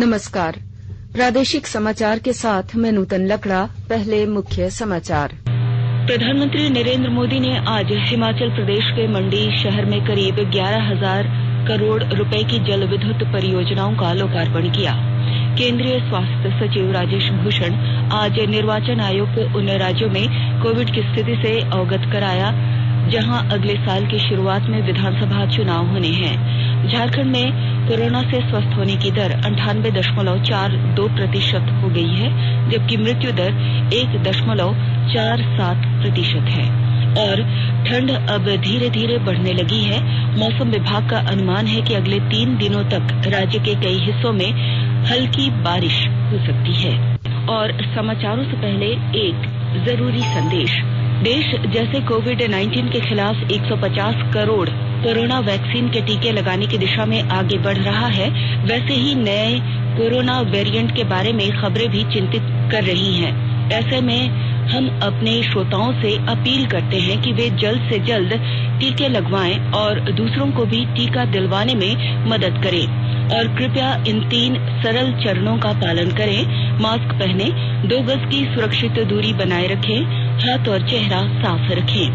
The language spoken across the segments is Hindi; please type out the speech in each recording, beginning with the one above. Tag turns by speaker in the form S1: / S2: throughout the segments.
S1: नमस्कार। प्रादेशिक समाचार के साथ मैं नूतन लकड़ा। पहले मुख्य समाचार। प्रधानमंत्री नरेंद्र मोदी ने आज हिमाचल प्रदेश के मंडी शहर में करीब 11,000 करोड़ रुपए की जल विद्युत परियोजनाओं का लोकार्पण किया। केंद्रीय स्वास्थ्य सचिव राजेश भूषण आज निर्वाचन आयोग को उन राज्यों में कोविड की स्थिति से अवगत कराया जहां अगले साल की शुरुआत में विधानसभा चुनाव होने हैं। झारखंड में कोरोना से स्वस्थ होने की दर 98.42% हो गई है, जबकि मृत्यु दर 1.47% है। और ठंड अब धीरे धीरे बढ़ने लगी है। मौसम विभाग का अनुमान है कि अगले 3 दिनों तक राज्य के कई हिस्सों में हल्की बारिश हो सकती है। और समाचारों से पहले एक जरूरी संदेश। देश जैसे कोविड-19 के खिलाफ 150 करोड़ कोरोना वैक्सीन के टीके लगाने की दिशा में आगे बढ़ रहा है, वैसे ही नए कोरोना वेरिएंट के बारे में खबरें भी चिंतित कर रही हैं। ऐसे में हम अपने श्रोताओं से अपील करते हैं कि वे जल्द से जल्द टीके लगवाएं और दूसरों को भी टीका दिलवाने में मदद करें। और कृपया इन 3 सरल चरणों का पालन करें। मास्क पहने, 2 गज की सुरक्षित दूरी बनाए रखें, हाथ और चेहरा साफ रखें।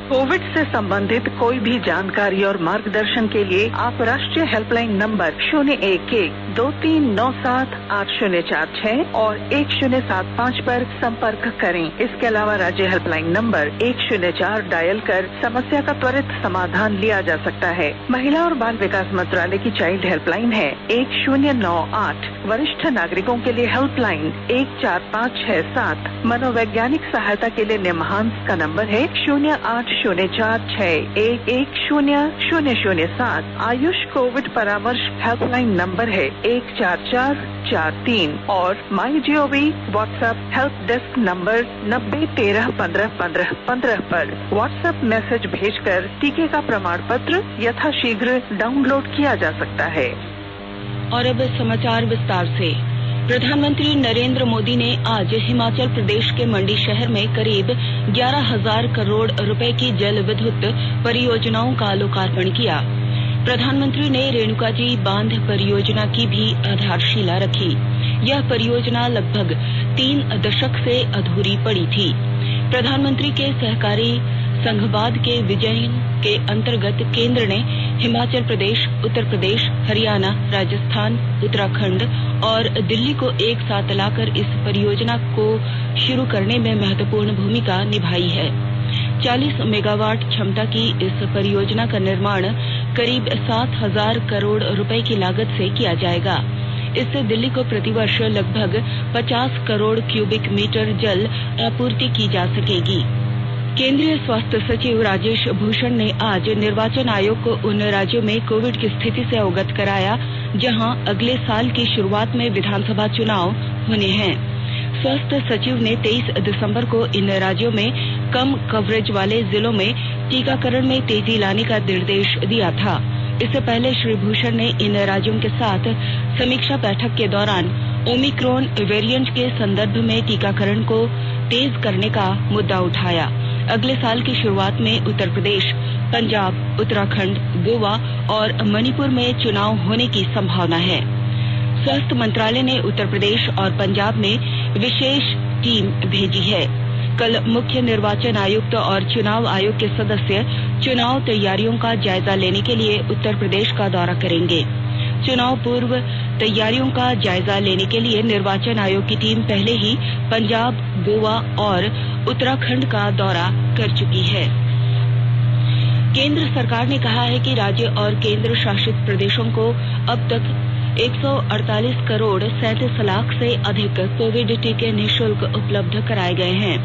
S2: कोविड से संबंधित कोई भी जानकारी और मार्गदर्शन के लिए आप राष्ट्रीय हेल्पलाइन नंबर 0112397806 और 1075 पर संपर्क करें। इसके अलावा राज्य हेल्पलाइन नंबर 104 डायल कर समस्या का त्वरित समाधान लिया जा सकता है। महिला और बाल विकास मंत्रालय की चाइल्ड हेल्पलाइन है 1098। वरिष्ठ नागरिकों के लिए हेल्पलाइन 14567। मनोवैज्ञानिक सहायता के लिए निमहांस का नंबर है 0804611007। आयुष कोविड परामर्श हेल्पलाइन नंबर है 14443 और MyGov WhatsApp help desk number 90131515 पर व्हाट्सएप मैसेज भेजकर टीके का प्रमाण पत्र यथाशीघ्र डाउनलोड किया जा सकता है।
S1: और अब समाचार विस्तार से। प्रधानमंत्री नरेंद्र मोदी ने आज हिमाचल प्रदेश के मंडी शहर में करीब 11,000 करोड़ रुपए की जल विद्युत परियोजनाओं का लोकार्पण किया। प्रधानमंत्री ने रेणुकाजी बांध परियोजना की भी आधारशिला रखी। यह परियोजना लगभग 3 दशक से अधूरी पड़ी थी। प्रधानमंत्री के सहकारी संघवाद के विजन के अंतर्गत केंद्र ने हिमाचल प्रदेश, उत्तर प्रदेश, हरियाणा, राजस्थान, उत्तराखंड और दिल्ली को एक साथ लाकर इस परियोजना को शुरू करने में महत्वपूर्ण भूमिका निभाई है। 40 मेगावाट क्षमता की इस परियोजना का निर्माण करीब 7,000 करोड़ रुपए की लागत से किया जाएगा। इससे दिल्ली को प्रतिवर्ष लगभग 50 करोड़ क्यूबिक मीटर जल आपूर्ति की जा सकेगी। केंद्रीय स्वास्थ्य सचिव राजेश भूषण ने आज निर्वाचन आयोग को उन राज्यों में कोविड की स्थिति से अवगत कराया जहां अगले साल की शुरुआत में विधानसभा चुनाव होने हैं। स्वास्थ्य सचिव ने 23 दिसंबर को इन राज्यों में कम कवरेज वाले जिलों में टीकाकरण में तेजी लाने का निर्देश दिया था। इससे पहले श्री भूषण ने इन राज्यों के साथ समीक्षा बैठक के दौरान ओमिक्रॉन वेरिएंट के संदर्भ में टीकाकरण को तेज करने का मुद्दा उठाया। अगले साल की शुरुआत में उत्तर प्रदेश, पंजाब, उत्तराखंड, गोवा और मणिपुर में चुनाव होने की संभावना है। स्वास्थ्य मंत्रालय ने उत्तर प्रदेश और पंजाब में विशेष टीम भेजी है। कल मुख्य निर्वाचन आयुक्त और चुनाव आयोग के सदस्य चुनाव तैयारियों का जायजा लेने के लिए उत्तर प्रदेश का दौरा करेंगे। चुनाव पूर्व तैयारियों का जायजा लेने के लिए निर्वाचन आयोग की टीम पहले ही पंजाब, गोवा और उत्तराखंड का दौरा कर चुकी है। केंद्र सरकार ने कहा है कि राज्य और केंद्र शासित प्रदेशों को अब तक 148 करोड़ 37 लाख से अधिक कोविड टीके निःशुल्क उपलब्ध कराए गए हैं।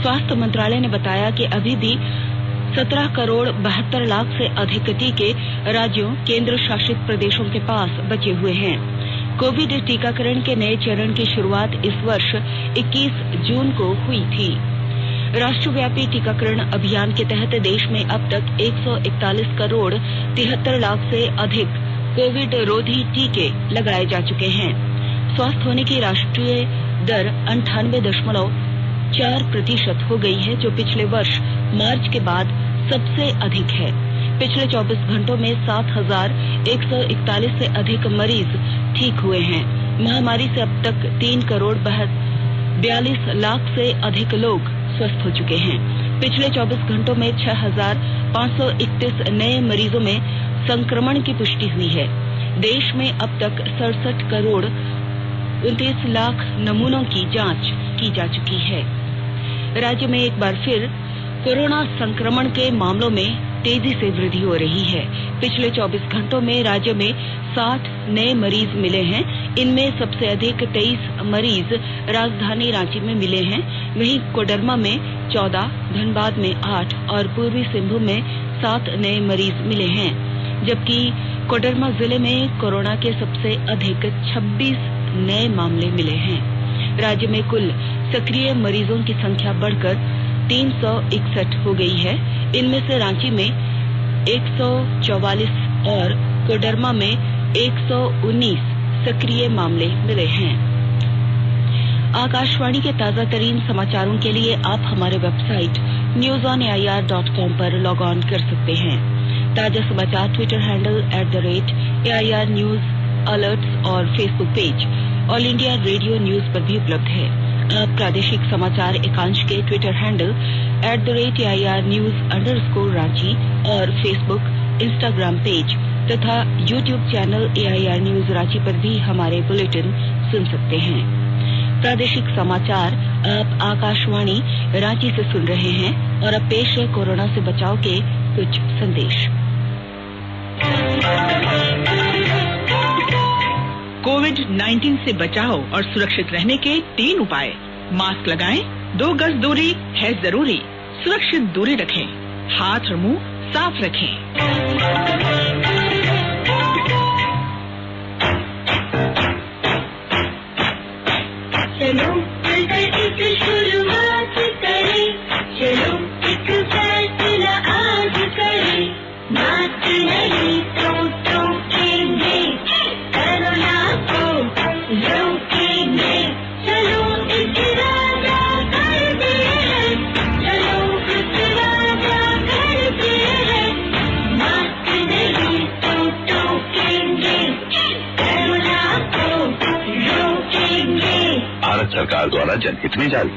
S1: स्वास्थ्य मंत्रालय ने बताया कि अभी भी 17 करोड़ 72 लाख से अधिक टीके राज्यों, केंद्र शासित प्रदेशों के पास बचे हुए हैं। कोविड टीकाकरण के नए चरण की शुरुआत इस वर्ष 21 जून को हुई थी। राष्ट्रव्यापी टीकाकरण अभियान के तहत देश में अब तक 141 करोड़ 73 लाख से अधिक कोविड रोधी टीके लगाए जा चुके हैं। स्वस्थ होने की राष्ट्रीय दर 98.4% हो गई है, जो पिछले वर्ष मार्च के बाद सबसे अधिक है। पिछले 24 घंटों में 7,141 से अधिक मरीज ठीक हुए हैं। महामारी से अब तक 3,42 लाख से अधिक लोग स्वस्थ हो चुके हैं। पिछले 24 घंटों में 6,531 नए मरीजों में संक्रमण की पुष्टि हुई है। देश में अब तक 67,29 लाख नमूनों की जांच की जा चुकी है। राज्य में एक बार फिर कोरोना संक्रमण के मामलों में तेजी से वृद्धि हो रही है। पिछले 24 घंटों में राज्य में 60 नए मरीज मिले हैं। इनमें सबसे अधिक 23 मरीज राजधानी रांची में मिले हैं। वहीं कोडरमा में 14, धनबाद में 8 और पूर्वी सिंहभूम में 7 नए मरीज मिले हैं। जबकि कोडरमा जिले में कोरोना के सबसे अधिक 26 नए मामले मिले हैं। राज्य में कुल सक्रिय मरीजों की संख्या बढ़कर 361 हो गई है। इनमें से रांची में 144 और कोडरमा में 119 सक्रिय मामले मिले हैं। आकाशवाणी के ताजा तरीन समाचारों के लिए आप हमारे वेबसाइट newsonair.com पर लॉग ऑन कर सकते हैं। ताजा समाचार Twitter handle @AIR News alerts और Facebook page All India Radio News पर भी उपलब्ध है। आप प्रादेशिक समाचार एकांश के ट्विटर हैंडल @AIR News_Ranchi और फेसबुक, इंस्टाग्राम पेज तथा YouTube channel AIR News Ranchi पर भी हमारे बुलेटिन सुन सकते हैं। प्रादेशिक समाचार आप आकाशवाणी रांची से सुन रहे हैं और अब पेश है कोरोना से बचाव के कुछ संदेश।
S3: कोविड-19 से बचाव और सुरक्षित रहने के 3 उपाय। मास्क लगाएं, 2 गज दूरी है जरूरी, सुरक्षित दूरी रखें, हाथ और मुंह साफ रखें।
S4: चलो मिलकर एक शुरुआत करें, चलो एक फैसला आज करें, मास्क नहीं तो टोकेंगे, कोरोना को रोकेंगे, चलो एक वादा करते हैं, चलो एक वादा करते हैं, मास्क नहीं तो टोकेंगे, कोरोना को रोकेंगे।
S5: भारत सरकार द्वारा जनहित में जारी।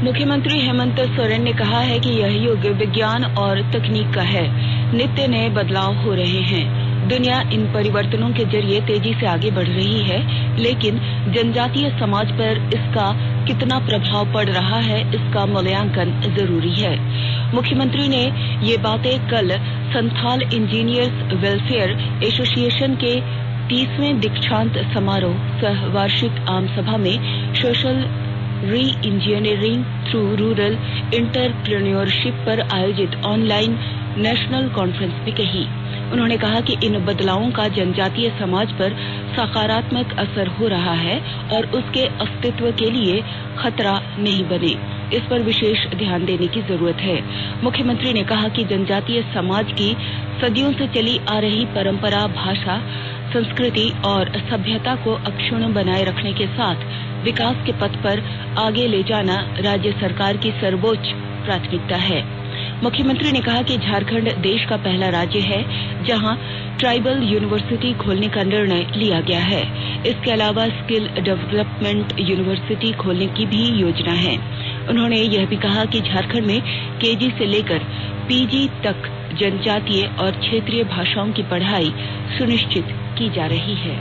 S1: मुख्यमंत्री हेमंत सोरेन ने कहा है कि यह युग विज्ञान और तकनीक का है। नित्य नए बदलाव हो रहे हैं। दुनिया इन परिवर्तनों के जरिए तेजी से आगे बढ़ रही है, लेकिन जनजातीय समाज पर इसका कितना प्रभाव पड़ रहा है, इसका मूल्यांकन जरूरी है। मुख्यमंत्री ने ये बातें कल संथाल इंजीनियर्स वेलफेयर एसोसिएशन के 30वें दीक्षांत समारोह सह वार्षिक आम सभा में सोशल री इंजीनियरिंग थ्रू रूरल इंटरप्रेन्योरशिप पर आयोजित ऑनलाइन नेशनल कॉन्फ्रेंस में कही। उन्होंने कहा कि इन बदलावों का जनजातीय समाज पर सकारात्मक असर हो रहा है और उसके अस्तित्व के लिए खतरा नहीं बने। इस पर विशेष ध्यान देने की जरूरत है। मुख्यमंत्री ने कहा कि जनजातीय समाज की सदियों से चली आ रही परंपरा, भाषा, संस्कृति और सभ्यता को अक्षुण्ण बनाए रखने के साथ विकास के पथ पर आगे ले जाना राज्य सरकार की सर्वोच्च प्राथमिकता है। मुख्यमंत्री ने कहा कि झारखंड देश का पहला राज्य है जहां ट्राइबल यूनिवर्सिटी खोलने का निर्णय लिया गया है। इसके अलावा स्किल डेवलपमेंट यूनिवर्सिटी खोलने की भी योजना है। उन्होंने यह भी कहा कि झारखंड में केजी से लेकर पीजी तक जनजातीय और क्षेत्रीय भाषाओं की पढ़ाई सुनिश्चित की जा रही है।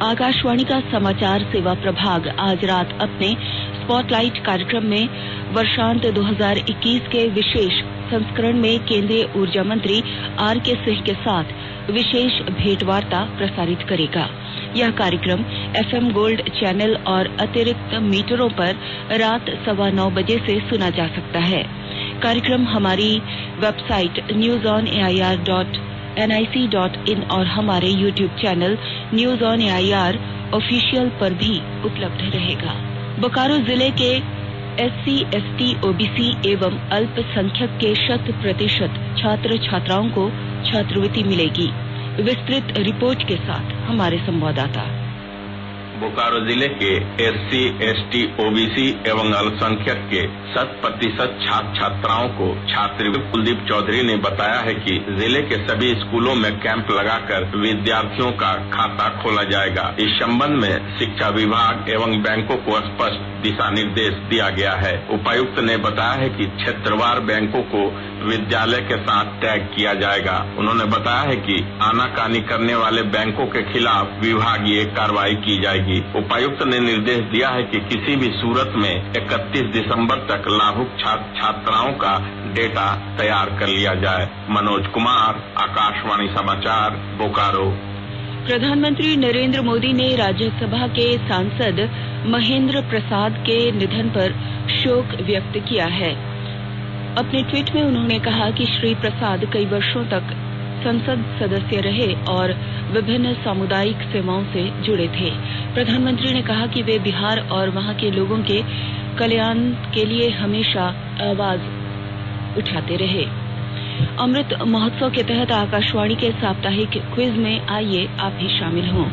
S1: आकाशवाणी का समाचार सेवा प्रभाग आज रात अपने स्पॉटलाइट कार्यक्रम में वर्षांत 2021 के विशेष संस्करण में केंद्रीय ऊर्जा मंत्री आर.के. सिंह के साथ विशेष भेंटवार्ता प्रसारित करेगा। यह कार्यक्रम FM गोल्ड चैनल और अतिरिक्त मीटरों पर रात 9:15 बजे से सुना जा सकता है। कार्यक्रम हमारी वेबसाइट newsonair.nic.in और हमारे YouTube channel news on AIR official पर भी उपलब्ध रहेगा। बोकारो जिले के SC, ST, OBC एवं अल्पसंख्यक के 100% छात्र छात्राओं को छात्रवृत्ति मिलेगी। विस्तृत रिपोर्ट के साथ हमारे संवाददाता।
S6: बोकारो जिले के SC, ST, OBC एवं अल्पसंख्यक के 100% छात्र छात्राओं को छात्रवृत्ति कुलदीप चौधरी ने बताया है कि जिले के सभी स्कूलों में कैंप लगाकर विद्यार्थियों का खाता खोला जाएगा। इस संबंध में शिक्षा विभाग एवं बैंकों को स्पष्ट दिशा निर्देश दिया गया है। उपायुक्त ने बताया है कि क्षेत्रवार बैंकों को विद्यालय के साथ टैग किया जाएगा। उन्होंने बताया है कि आनाकानी करने वाले बैंकों के खिलाफ विभागीय कार्रवाई की जाएगी। उपायुक्त ने निर्देश दिया है कि किसी भी सूरत में 31 दिसंबर तक लाभुक छात्र छात्राओं का डेटा तैयार कर लिया जाए। मनोज कुमार, आकाशवाणी समाचार, बोकारो।
S1: प्रधानमंत्री नरेंद्र मोदी ने राज्यसभा के सांसद महेंद्र प्रसाद के निधन पर शोक व्यक्त किया है। अपने ट्वीट में उन्होंने कहा कि श्री प्रसाद कई वर्षों तक संसद सदस्य रहे और विभिन्न सामुदायिक सेवाओं से जुड़े थे। प्रधानमंत्री ने कहा कि वे बिहार और वहां के लोगों के कल्याण के लिए हमेशा आवाज उठाते रहे। अमृत महोत्सव के तहत आकाशवाणी के साप्ताहिक क्विज में आइए आप भी शामिल हों।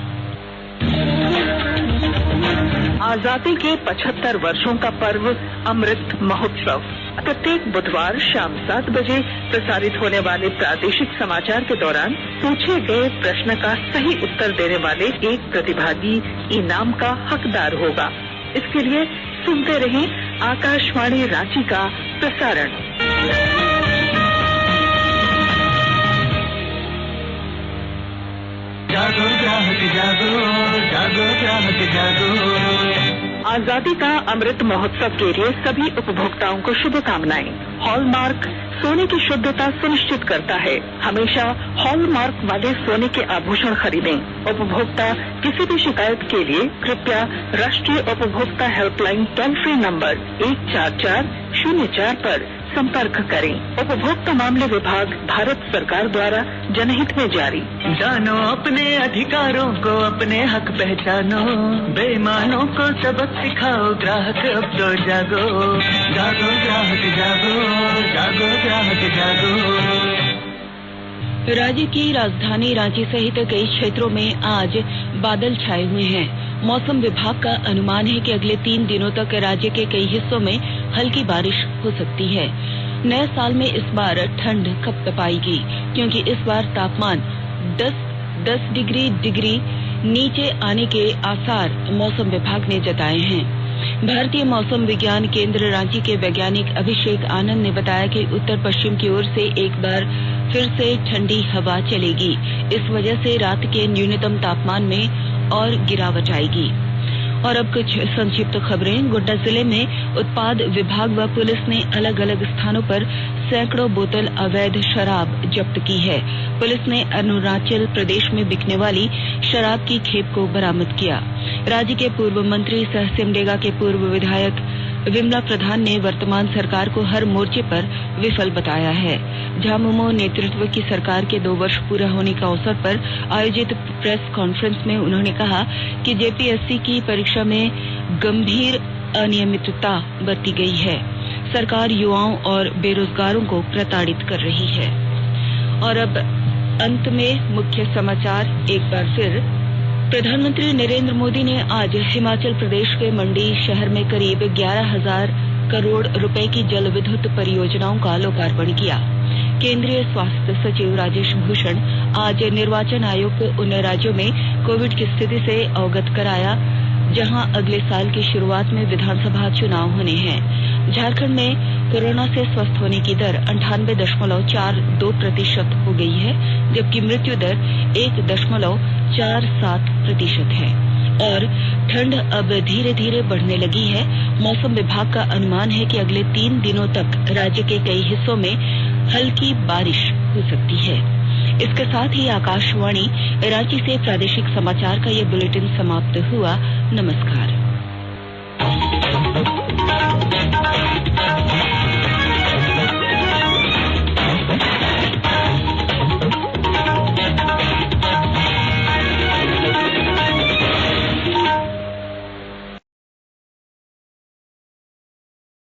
S2: आजादी के 75 वर्षों का पर्व अमृत महोत्सव प्रत्येक बुधवार शाम 7 बजे प्रसारित होने वाले प्रादेशिक समाचार के दौरान पूछे गए प्रश्न का सही उत्तर देने वाले एक प्रतिभागी इनाम का हकदार होगा। इसके लिए सुनते रहें आकाशवाणी रांची का प्रसारण।
S4: जागो ग्राहक जागो, जागो ग्राहक जागो।
S2: आजादी का अमृत महोत्सव के लिए सभी उपभोक्ताओं को शुभकामनाएं। हॉलमार्क सोने की शुद्धता सुनिश्चित करता है। हमेशा हॉलमार्क वाले सोने के आभूषण खरीदें। उपभोक्ता किसी भी शिकायत के लिए कृपया राष्ट्रीय उपभोक्ता हेल्पलाइन टोल फ्री नंबर 14404 पर संपर्क करें। उपभोक्ता मामले विभाग, भारत सरकार द्वारा जनहित में जारी।
S4: जानो अपने अधिकारों को, अपने हक पहचानो, बेईमानों को सबक सिखाओ, ग्राहक अब तो जागो, जागो ग्राहक जागो, जागो ग्राहक जागो।
S1: राज्य की राजधानी रांची सहित कई क्षेत्रों में आज बादल छाए हुए हैं। मौसम विभाग का अनुमान है कि अगले 3 दिनों तक राज्य के कई हिस्सों में हल्की बारिश हो सकती है। नए साल में इस बार ठंड कब तपाएगी, क्योंकि इस बार तापमान 10 डिग्री नीचे आने के आसार मौसम विभाग ने जताए हैं। भारतीय मौसम विज्ञान केंद्र रांची के वैज्ञानिक अभिषेक आनंद ने बताया कि उत्तर पश्चिम की ओर से एक बार फिर से ठंडी हवा चलेगी। इस वजह से रात के न्यूनतम तापमान में और गिरावट आएगी। और अब कुछ संक्षिप्त खबरें। गोड्डा जिले में उत्पाद विभाग व पुलिस ने अलग अलग स्थानों पर सैकड़ों बोतल अवैध शराब जब्त की है। पुलिस ने अरुणाचल प्रदेश में बिकने वाली शराब की खेप को बरामद किया। राज्य के पूर्व मंत्री सह सिमडेगा के पूर्व विधायक विमला प्रधान ने वर्तमान सरकार को हर मोर्चे पर विफल बताया है। झामुमो नेतृत्व की सरकार के 2 वर्ष पूरा होने के अवसर पर आयोजित प्रेस कॉन्फ्रेंस में उन्होंने कहा कि जेपीएससी की परीक्षा में गंभीर अनियमितता बरती गई है। सरकार युवाओं और बेरोजगारों को प्रताड़ित कर रही है। और अब अंत में मुख्य समाचार एक बार फिर। प्रधानमंत्री नरेंद्र मोदी ने आज हिमाचल प्रदेश के मंडी शहर में करीब 11,000 करोड़ रुपए की जल विद्युत परियोजनाओं का लोकार्पण किया। केंद्रीय स्वास्थ्य सचिव राजेश भूषण आज निर्वाचन आयोग को उन राज्यों में कोविड की स्थिति से अवगत कराया जहां अगले साल की शुरुआत में विधानसभा चुनाव होने हैं। झारखंड में कोरोना से स्वस्थ होने की दर 98.42% हो गई है, जबकि मृत्यु दर 1.47% है। और ठंड अब धीरे धीरे बढ़ने लगी है। मौसम विभाग का अनुमान है कि अगले 3 दिनों तक राज्य के कई हिस्सों में हल्की बारिश हो सकती है। इसके साथ ही आकाशवाणी रांची से प्रादेशिक समाचार का ये बुलेटिन समाप्त हुआ। नमस्कार।